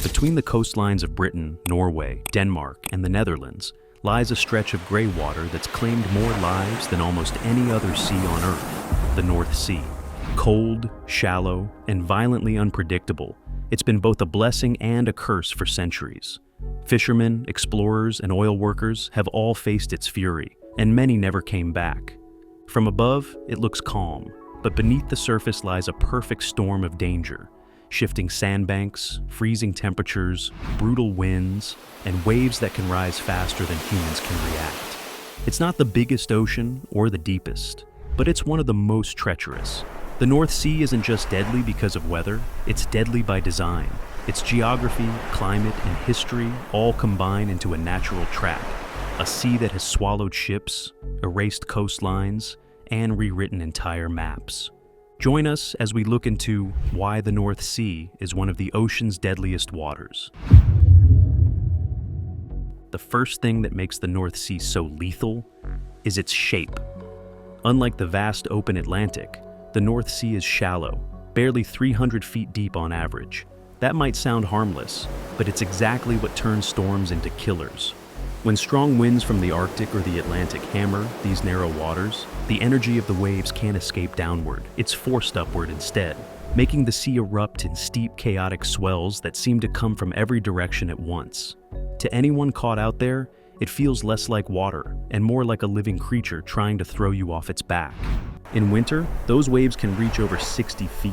Between the coastlines of Britain, Norway, Denmark, and the Netherlands lies a stretch of gray water that's claimed more lives than almost any other sea on Earth, the North Sea. Cold, shallow, and violently unpredictable, it's been both a blessing and a curse for centuries. Fishermen, explorers, and oil workers have all faced its fury, and many never came back. From above, it looks calm, but beneath the surface lies a perfect storm of danger. Shifting sandbanks, freezing temperatures, brutal winds, and waves that can rise faster than humans can react. It's not the biggest ocean or the deepest, but it's one of the most treacherous. The North Sea isn't just deadly because of weather, it's deadly by design. Its geography, climate, and history all combine into a natural trap. A sea that has swallowed ships, erased coastlines, and rewritten entire maps. Join us as we look into why the North Sea is one of the ocean's deadliest waters. The first thing that makes the North Sea so lethal is its shape. Unlike the vast open Atlantic, the North Sea is shallow, barely 300 feet deep on average. That might sound harmless, but it's exactly what turns storms into killers. When strong winds from the Arctic or the Atlantic hammer these narrow waters, the energy of the waves can't escape downward. It's forced upward instead, making the sea erupt in steep, chaotic swells that seem to come from every direction at once. To anyone caught out there, it feels less like water and more like a living creature trying to throw you off its back. In winter, those waves can reach over 60 feet,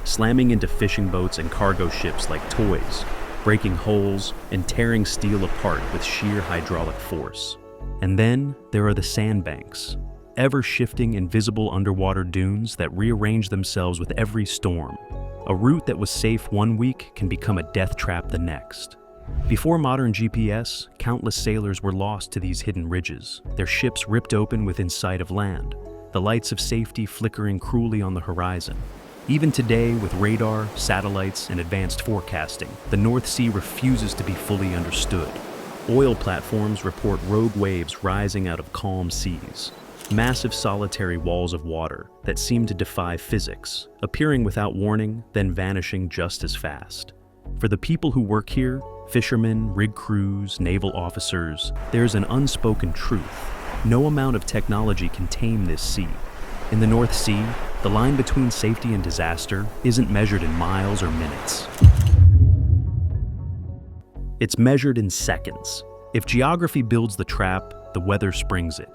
slamming into fishing boats and cargo ships like toys, breaking holes and tearing steel apart with sheer hydraulic force. And then there are the sandbanks, ever-shifting invisible underwater dunes that rearrange themselves with every storm. A route that was safe one week can become a death trap the next. Before modern GPS, countless sailors were lost to these hidden ridges, their ships ripped open within sight of land, the lights of safety flickering cruelly on the horizon. Even today, with radar, satellites, and advanced forecasting, the North Sea refuses to be fully understood. Oil platforms report rogue waves rising out of calm seas, massive solitary walls of water that seem to defy physics, appearing without warning, then vanishing just as fast. For the people who work here, fishermen, rig crews, naval officers, there's an unspoken truth. No amount of technology can tame this sea. In the North Sea, the line between safety and disaster isn't measured in miles or minutes. It's measured in seconds. If geography builds the trap, the weather springs it.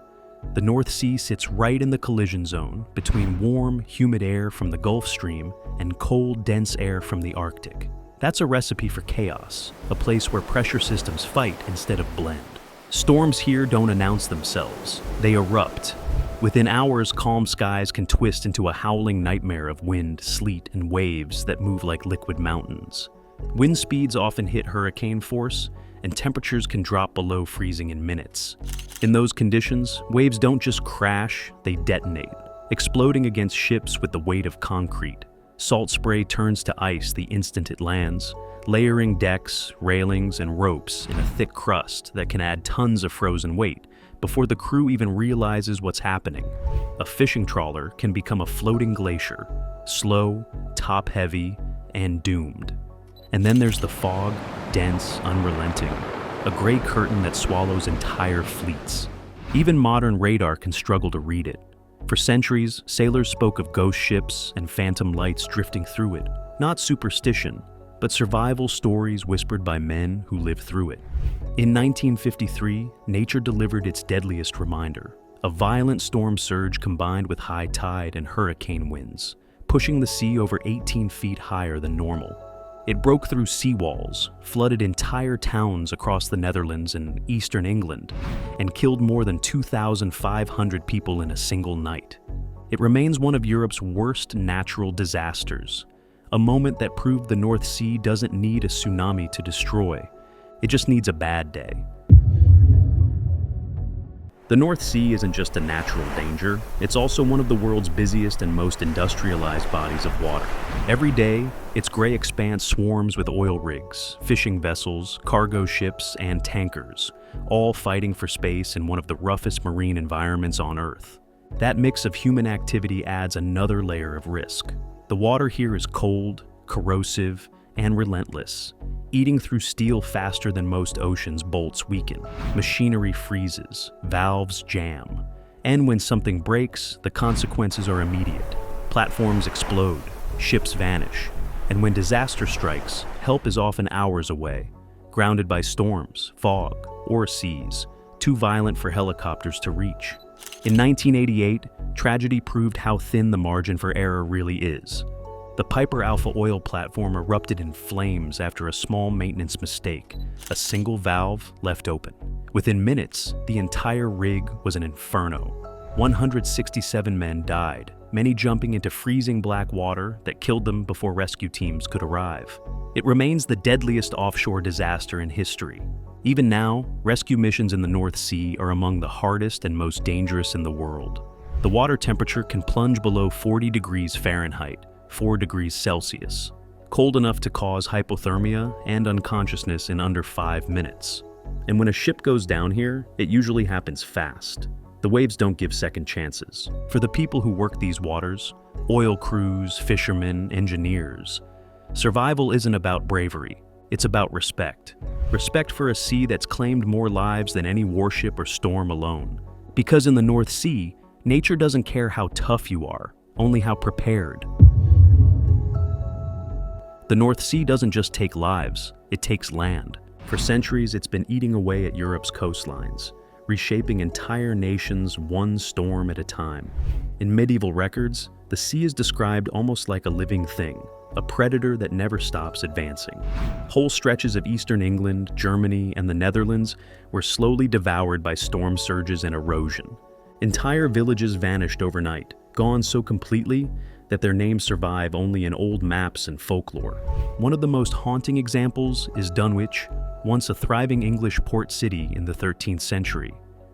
The North Sea sits right in the collision zone between warm, humid air from the Gulf Stream and cold, dense air from the Arctic. That's a recipe for chaos, a place where pressure systems fight instead of blend. Storms here don't announce themselves, they erupt. Within hours, calm skies can twist into a howling nightmare of wind, sleet, and waves that move like liquid mountains. Wind speeds often hit hurricane force, and temperatures can drop below freezing in minutes. In those conditions, waves don't just crash, they detonate, exploding against ships with the weight of concrete. Salt spray turns to ice the instant it lands, layering decks, railings, and ropes in a thick crust that can add tons of frozen weight before the crew even realizes what's happening. A fishing trawler can become a floating glacier, slow, top-heavy, and doomed. And then there's the fog, dense, unrelenting, a gray curtain that swallows entire fleets. Even modern radar can struggle to read it. For centuries, sailors spoke of ghost ships and phantom lights drifting through it, not superstition, but survival stories whispered by men who lived through it. In 1953, nature delivered its deadliest reminder, a violent storm surge combined with high tide and hurricane winds, pushing the sea over 18 feet higher than normal. It broke through seawalls, flooded entire towns across the Netherlands and eastern England, and killed more than 2,500 people in a single night. It remains one of Europe's worst natural disasters, a moment that proved the North Sea doesn't need a tsunami to destroy. It just needs a bad day. The North Sea isn't just a natural danger, it's also one of the world's busiest and most industrialized bodies of water. Every day, its gray expanse swarms with oil rigs, fishing vessels, cargo ships, and tankers, all fighting for space in one of the roughest marine environments on Earth. That mix of human activity adds another layer of risk. The water here is cold, corrosive, and relentless. Eating through steel faster than most oceans, bolts weaken, machinery freezes, valves jam. And when something breaks, the consequences are immediate. Platforms explode, ships vanish. And when disaster strikes, help is often hours away, grounded by storms, fog, or seas, too violent for helicopters to reach. In 1988, tragedy proved how thin the margin for error really is. The Piper Alpha oil platform erupted in flames after a small maintenance mistake, a single valve left open. Within minutes, the entire rig was an inferno. 167 men died, many jumping into freezing black water that killed them before rescue teams could arrive. It remains the deadliest offshore disaster in history. Even now, rescue missions in the North Sea are among the hardest and most dangerous in the world. The water temperature can plunge below 40 degrees Fahrenheit, 4 degrees Celsius, cold enough to cause hypothermia and unconsciousness in under 5 minutes. And when a ship goes down here, it usually happens fast. The waves don't give second chances. For the people who work these waters, oil crews, fishermen, engineers, survival isn't about bravery, it's about respect. Respect for a sea that's claimed more lives than any warship or storm alone. Because in the North Sea, nature doesn't care how tough you are, only how prepared. The North Sea doesn't just take lives, it takes land. For centuries, it's been eating away at Europe's coastlines, reshaping entire nations one storm at a time. In medieval records, the sea is described almost like a living thing, a predator that never stops advancing. Whole stretches of eastern England, Germany, and the Netherlands were slowly devoured by storm surges and erosion. Entire villages vanished overnight, gone so completely that their names survive only in old maps and folklore. One of the most haunting examples is Dunwich, once a thriving English port city in the 13th century,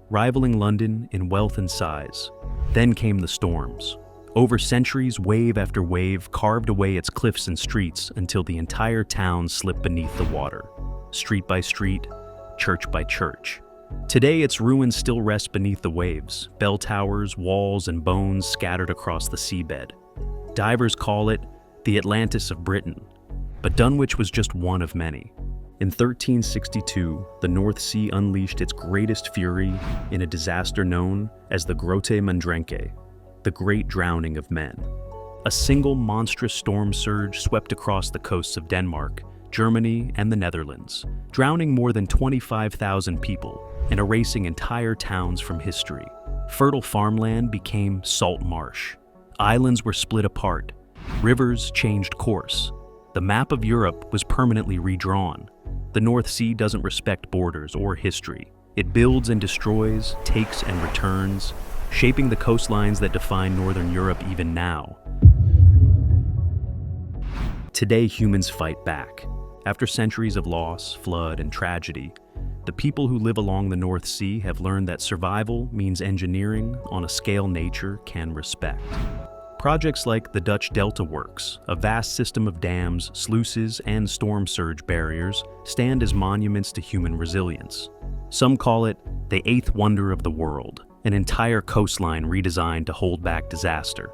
rivaling London in wealth and size. Then came the storms. Over centuries, wave after wave carved away its cliffs and streets until the entire town slipped beneath the water, street by street, church by church. Today, its ruins still rest beneath the waves, bell towers, walls, and bones scattered across the seabed. Divers call it the Atlantis of Britain, but Dunwich was just one of many. In 1362, the North Sea unleashed its greatest fury in a disaster known as the Grote Mandrenke, the Great Drowning of Men. A single monstrous storm surge swept across the coasts of Denmark, Germany, and the Netherlands, drowning more than 25,000 people and erasing entire towns from history. Fertile farmland became salt marsh. Islands were split apart. Rivers changed course. The map of Europe was permanently redrawn. The North Sea doesn't respect borders or history. It builds and destroys, takes and returns, shaping the coastlines that define Northern Europe even now. Today, humans fight back. After centuries of loss, flood, and tragedy, the people who live along the North Sea have learned that survival means engineering on a scale nature can respect. Projects like the Dutch Delta Works, a vast system of dams, sluices, and storm surge barriers, stand as monuments to human resilience. Some call it the eighth wonder of the world, an entire coastline redesigned to hold back disaster.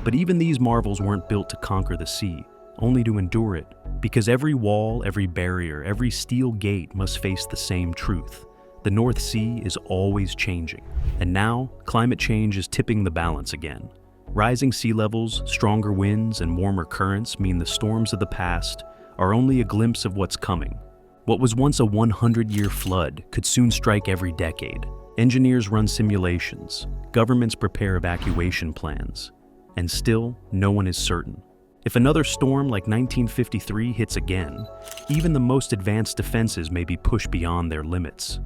But even these marvels weren't built to conquer the sea, only to endure it, because every wall, every barrier, every steel gate must face the same truth. The North Sea is always changing, and now climate change is tipping the balance again. Rising sea levels, stronger winds, and warmer currents mean the storms of the past are only a glimpse of what's coming. What was once a 100-year flood could soon strike every decade. Engineers run simulations, governments prepare evacuation plans, and still, no one is certain. If another storm like 1953 hits again, even the most advanced defenses may be pushed beyond their limits.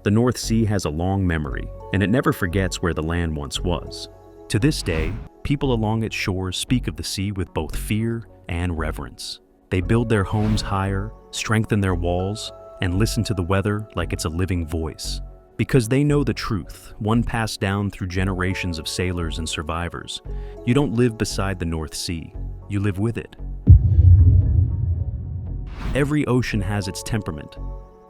The North Sea has a long memory, and it never forgets where the land once was. To this day, people along its shores speak of the sea with both fear and reverence. They build their homes higher, strengthen their walls, and listen to the weather like it's a living voice. Because they know the truth, one passed down through generations of sailors and survivors. You don't live beside the North Sea, you live with it. Every ocean has its temperament.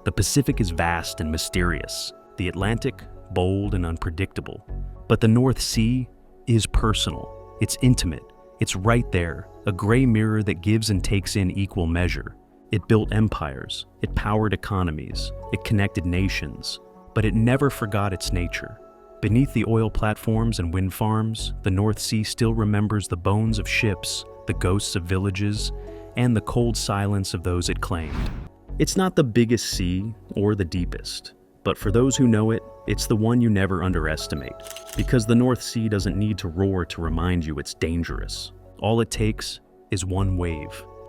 The Pacific is vast and mysterious, the Atlantic, bold and unpredictable. But the North Sea is personal, it's intimate, it's right there, a gray mirror that gives and takes in equal measure. It built empires, it powered economies, it connected nations, but it never forgot its nature. Beneath the oil platforms and wind farms, the North Sea still remembers the bones of ships, the ghosts of villages, and the cold silence of those it claimed. It's not the biggest sea or the deepest, but for those who know it, it's the one you never underestimate. Because the North Sea doesn't need to roar to remind you it's dangerous. All it takes is one wave.